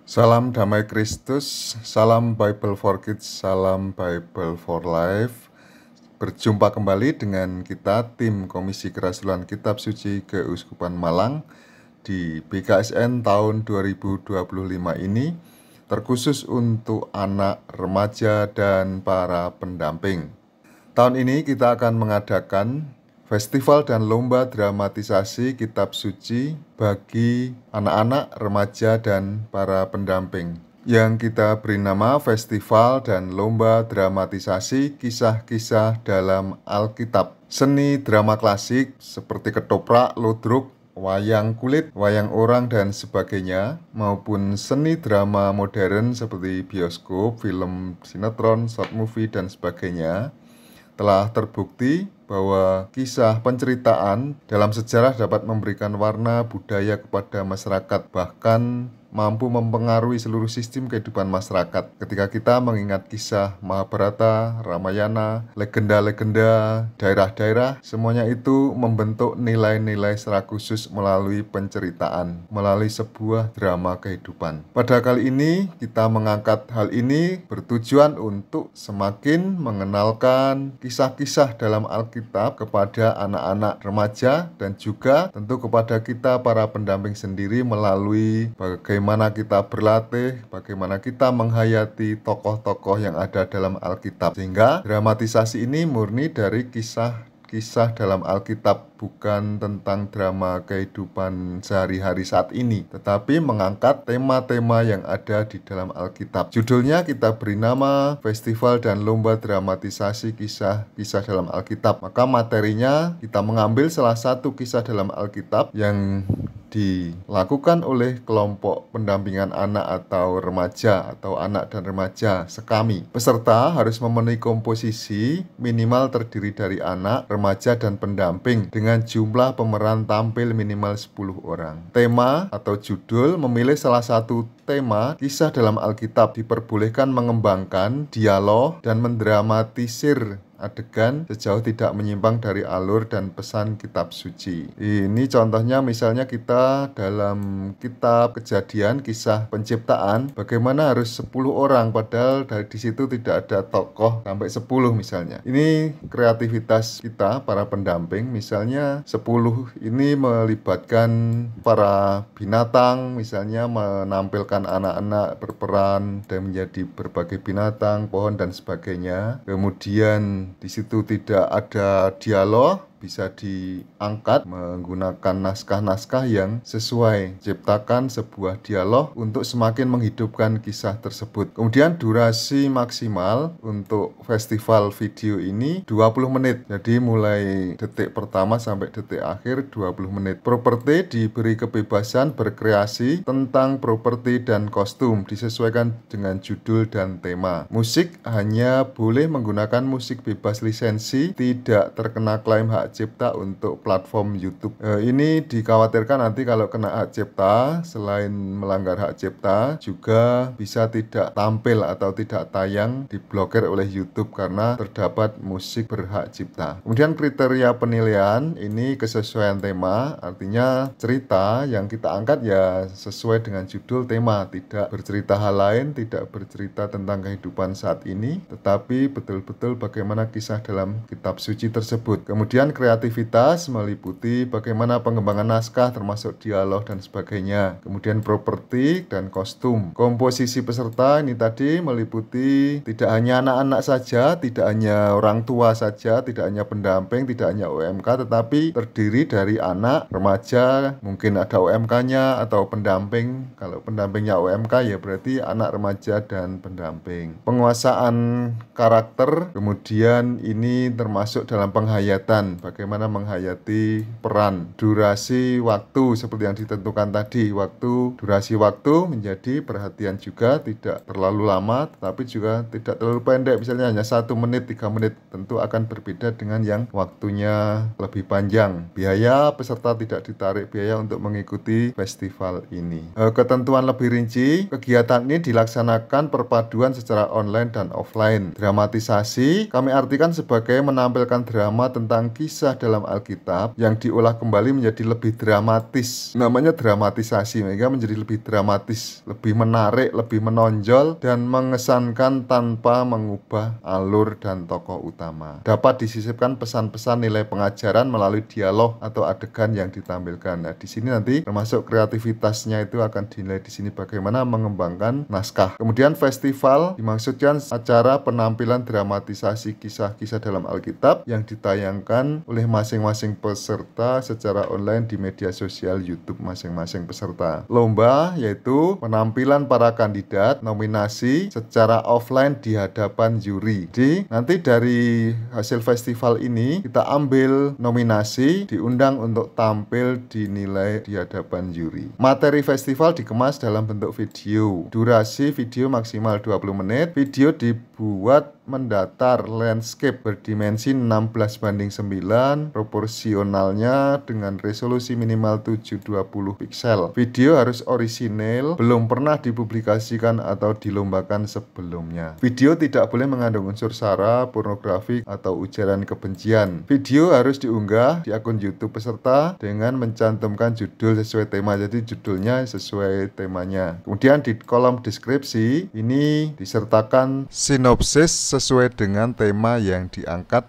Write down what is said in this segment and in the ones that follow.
Salam damai Kristus, salam Bible for Kids, salam Bible for Life. Berjumpa kembali dengan kita tim Komisi Kerasulan Kitab Suci Keuskupan Malang di BKSN tahun 2025 ini, terkhusus untuk anak, remaja, dan para pendamping. Tahun ini kita akan mengadakan festival dan lomba dramatisasi kitab suci bagi anak-anak, remaja, dan para pendamping, yang kita beri nama Festival dan Lomba Dramatisasi Kisah-Kisah dalam Alkitab. Seni drama klasik seperti ketoprak, ludruk, wayang kulit, wayang orang, dan sebagainya, maupun seni drama modern seperti bioskop, film, sinetron, short movie, dan sebagainya, telah terbukti bahwa kisah penceritaan dalam sejarah dapat memberikan warna budaya kepada masyarakat, bahkan mampu mempengaruhi seluruh sistem kehidupan masyarakat. Ketika kita mengingat kisah Mahabharata, Ramayana, legenda-legenda, daerah-daerah, semuanya itu membentuk nilai-nilai secara khusus melalui penceritaan, melalui sebuah drama kehidupan. Pada kali ini kita mengangkat hal ini bertujuan untuk semakin mengenalkan kisah-kisah dalam Alkitab kepada anak-anak, remaja, dan juga tentu kepada kita para pendamping sendiri melalui bagaimana kita berlatih, bagaimana kita menghayati tokoh-tokoh yang ada dalam Alkitab. Sehingga dramatisasi ini murni dari kisah dalam Alkitab, bukan tentang drama kehidupan sehari-hari saat ini, tetapi mengangkat tema-tema yang ada di dalam Alkitab. Judulnya kita beri nama Festival dan Lomba Dramatisasi Kisah-Kisah dalam Alkitab. Maka materinya kita mengambil salah satu kisah dalam Alkitab yang dilakukan oleh kelompok pendampingan anak atau remaja atau anak dan remaja sekami. Peserta harus memenuhi komposisi minimal terdiri dari anak, remaja, dan pendamping dengan jumlah pemeran tampil minimal 10 orang. Tema atau judul memilih salah satu tema kisah dalam Alkitab, diperbolehkan mengembangkan dialog dan mendramatisir adegan sejauh tidak menyimpang dari alur dan pesan kitab suci. Ini contohnya misalnya kita dalam kitab Kejadian, kisah penciptaan, bagaimana harus 10 orang padahal di situ tidak ada tokoh sampai 10 misalnya. Ini kreativitas kita para pendamping, misalnya 10 ini melibatkan para binatang, misalnya menampilkan anak-anak berperan dan menjadi berbagai binatang, pohon, dan sebagainya. Kemudian di situ tidak ada dialog, bisa diangkat menggunakan naskah-naskah yang sesuai, ciptakan sebuah dialog untuk semakin menghidupkan kisah tersebut. Kemudian durasi maksimal untuk festival video ini 20 menit. Jadi mulai detik pertama sampai detik akhir 20 menit. Properti diberi kebebasan berkreasi tentang properti dan kostum, disesuaikan dengan judul dan tema. Musik hanya boleh menggunakan musik bebas lisensi, tidak terkena klaim hak cipta untuk platform YouTube. Ini dikhawatirkan nanti kalau kena hak cipta, selain melanggar hak cipta, juga bisa tidak tampil atau tidak tayang, diblokir oleh YouTube karena terdapat musik berhak cipta. Kemudian kriteria penilaian, ini kesesuaian tema, artinya cerita yang kita angkat ya sesuai dengan judul tema, tidak bercerita hal lain, tidak bercerita tentang kehidupan saat ini, tetapi betul-betul bagaimana kisah dalam kitab suci tersebut. Kemudian kreativitas meliputi bagaimana pengembangan naskah termasuk dialog dan sebagainya. Kemudian properti dan kostum. Komposisi peserta ini tadi meliputi tidak hanya anak-anak saja, tidak hanya orang tua saja, tidak hanya pendamping, tidak hanya UMK, tetapi terdiri dari anak, remaja, mungkin ada UMK-nya atau pendamping. Kalau pendampingnya UMK ya berarti anak, remaja, dan pendamping. Penguasaan karakter, kemudian ini termasuk dalam penghayatan, bagaimana menghayati peran. Durasi waktu seperti yang ditentukan tadi, durasi waktu menjadi perhatian juga, tidak terlalu lama tetapi juga tidak terlalu pendek, misalnya hanya 1 menit, 3 menit, tentu akan berbeda dengan yang waktunya lebih panjang. Biaya peserta tidak ditarik biaya untuk mengikuti festival ini. Ketentuan lebih rinci, kegiatan ini dilaksanakan perpaduan secara online dan offline. Dramatisasi kami artikan sebagai menampilkan drama tentang kisah kisah dalam Alkitab yang diolah kembali menjadi lebih dramatis. Namanya dramatisasi, mereka menjadi lebih dramatis, lebih menarik, lebih menonjol, dan mengesankan tanpa mengubah alur dan tokoh utama. Dapat disisipkan pesan-pesan nilai pengajaran melalui dialog atau adegan yang ditampilkan. Nah, di sini nanti termasuk kreativitasnya itu akan dinilai di sini bagaimana mengembangkan naskah. Kemudian festival dimaksudkan acara penampilan dramatisasi kisah-kisah dalam Alkitab yang ditayangkan oleh masing-masing peserta secara online di media sosial YouTube masing-masing peserta. Lomba yaitu penampilan para kandidat nominasi secara offline di hadapan juri. Jadi nanti dari hasil festival ini kita ambil nominasi, diundang untuk tampil dinilai di hadapan juri. Materi festival dikemas dalam bentuk video. Durasi video maksimal 20 menit. Video dibuat mendatar landscape berdimensi 16:9, proporsionalnya dengan resolusi minimal 720 piksel. Video harus orisinil, belum pernah dipublikasikan atau dilombakan sebelumnya. Video tidak boleh mengandung unsur sara, pornografi, atau ujaran kebencian. Video harus diunggah di akun YouTube peserta dengan mencantumkan judul sesuai tema, jadi judulnya sesuai temanya. Kemudian di kolom deskripsi ini disertakan sinopsis sesuai dengan tema yang diangkat,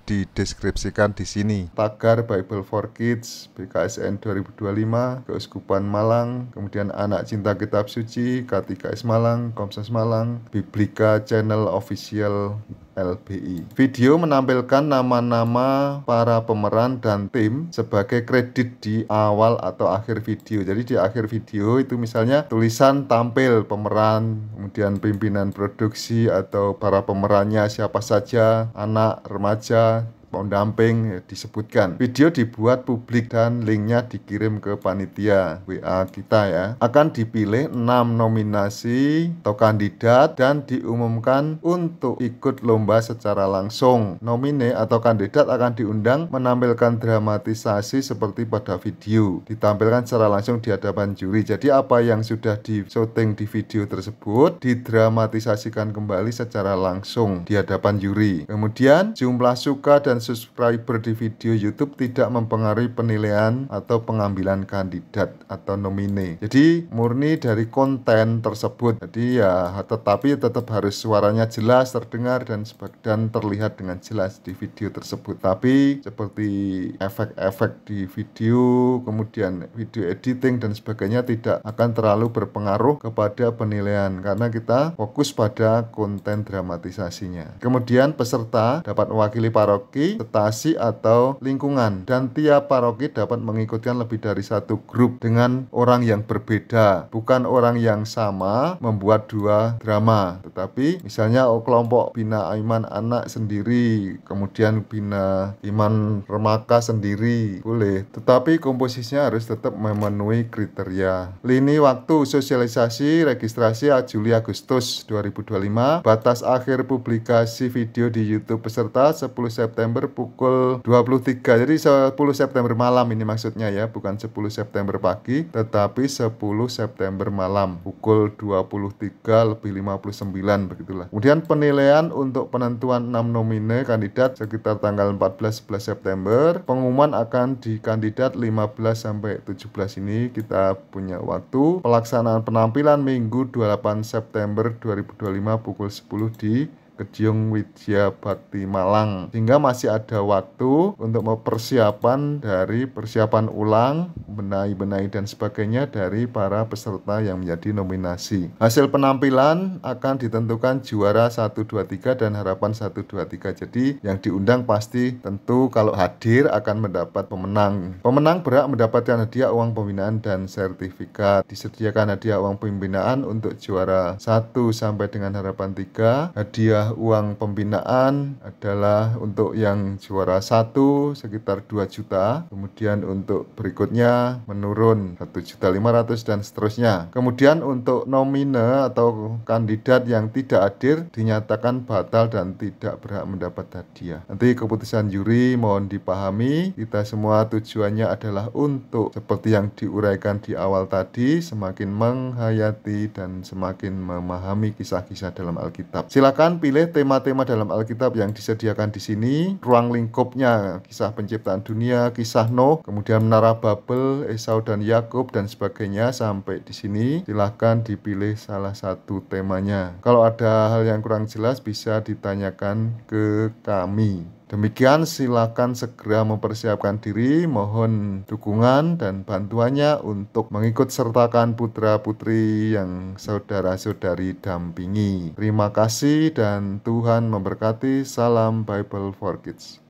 dideskripsikan di sini. Tagar Bible for Kids BKSN 2025, Keuskupan Malang, kemudian Anak Cinta Kitab Suci, K3S Malang, Komsas Malang, Biblika Channel Official LBI. Video menampilkan nama-nama para pemeran dan tim sebagai kredit di awal atau akhir video. Jadi di akhir video itu misalnya tulisan tampil pemeran, kemudian pimpinan produksi atau para pemerannya siapa saja, anak, remaja, pendamping disebutkan. Video dibuat publik dan linknya dikirim ke panitia WA kita ya. Akan dipilih 6 nominasi atau kandidat dan diumumkan untuk ikut lomba secara langsung. Nomine atau kandidat akan diundang menampilkan dramatisasi seperti pada video, ditampilkan secara langsung di hadapan juri. Jadi apa yang sudah di-syuting di video tersebut didramatisasikan kembali secara langsung di hadapan juri. Kemudian jumlah suka dan subscriber di video YouTube tidak mempengaruhi penilaian atau pengambilan kandidat atau nomine. Jadi murni dari konten tersebut. Jadi ya tetapi tetap harus suaranya jelas, terdengar dan terlihat dengan jelas di video tersebut. Tapi seperti efek-efek di video, kemudian video editing dan sebagainya tidak akan terlalu berpengaruh kepada penilaian karena kita fokus pada konten dramatisasinya. Kemudian peserta dapat mewakili paroki, stasi atau lingkungan, dan tiap paroki dapat mengikutkan lebih dari satu grup dengan orang yang berbeda, bukan orang yang sama membuat dua drama, tetapi misalnya kelompok bina iman anak sendiri, kemudian bina iman remaka sendiri, boleh, tetapi komposisinya harus tetap memenuhi kriteria. Lini waktu sosialisasi registrasi Juli Agustus 2025, batas akhir publikasi video di YouTube peserta 10 September pukul 23. Jadi 10 September malam ini maksudnya ya, bukan 10 September pagi, tetapi 10 September malam pukul 23:59 begitulah. Kemudian penilaian untuk penentuan 6 nomine kandidat sekitar tanggal 14-11 September. Pengumuman akan di kandidat 15 sampai 17 ini kita punya waktu. Pelaksanaan penampilan Minggu 28 September 2025 pukul 10 di Kediung Widya Bakti Malang, sehingga masih ada waktu untuk persiapan ulang, benahi dan sebagainya dari para peserta yang menjadi nominasi. Hasil penampilan akan ditentukan juara 1, 2, 3 dan harapan 1, 2, 3. Jadi yang diundang pasti tentu kalau hadir akan mendapat pemenang. Pemenang berhak mendapatkan hadiah uang pembinaan dan sertifikat. Disediakan hadiah uang pembinaan untuk juara 1 sampai dengan harapan 3. Hadiah uang pembinaan adalah untuk yang juara 1 sekitar 2 juta, kemudian untuk berikutnya menurun 1.500.000 dan seterusnya. Kemudian untuk nomine atau kandidat yang tidak hadir dinyatakan batal dan tidak berhak mendapat hadiah. Nanti keputusan juri mohon dipahami, kita semua tujuannya adalah untuk seperti yang diuraikan di awal tadi, semakin menghayati dan semakin memahami kisah-kisah dalam Alkitab. Silakan pilih pilih tema-tema dalam Alkitab yang disediakan di sini. Ruang lingkupnya kisah penciptaan dunia, kisah Nuh, kemudian menara Babel, Esau dan Yakub dan sebagainya sampai di sini. Silahkan dipilih salah satu temanya. Kalau ada hal yang kurang jelas bisa ditanyakan ke kami. Demikian, silakan segera mempersiapkan diri, mohon dukungan dan bantuannya untuk mengikut sertakan putra-putri yang saudara-saudari dampingi. Terima kasih dan Tuhan memberkati. Salam Bible for Kids.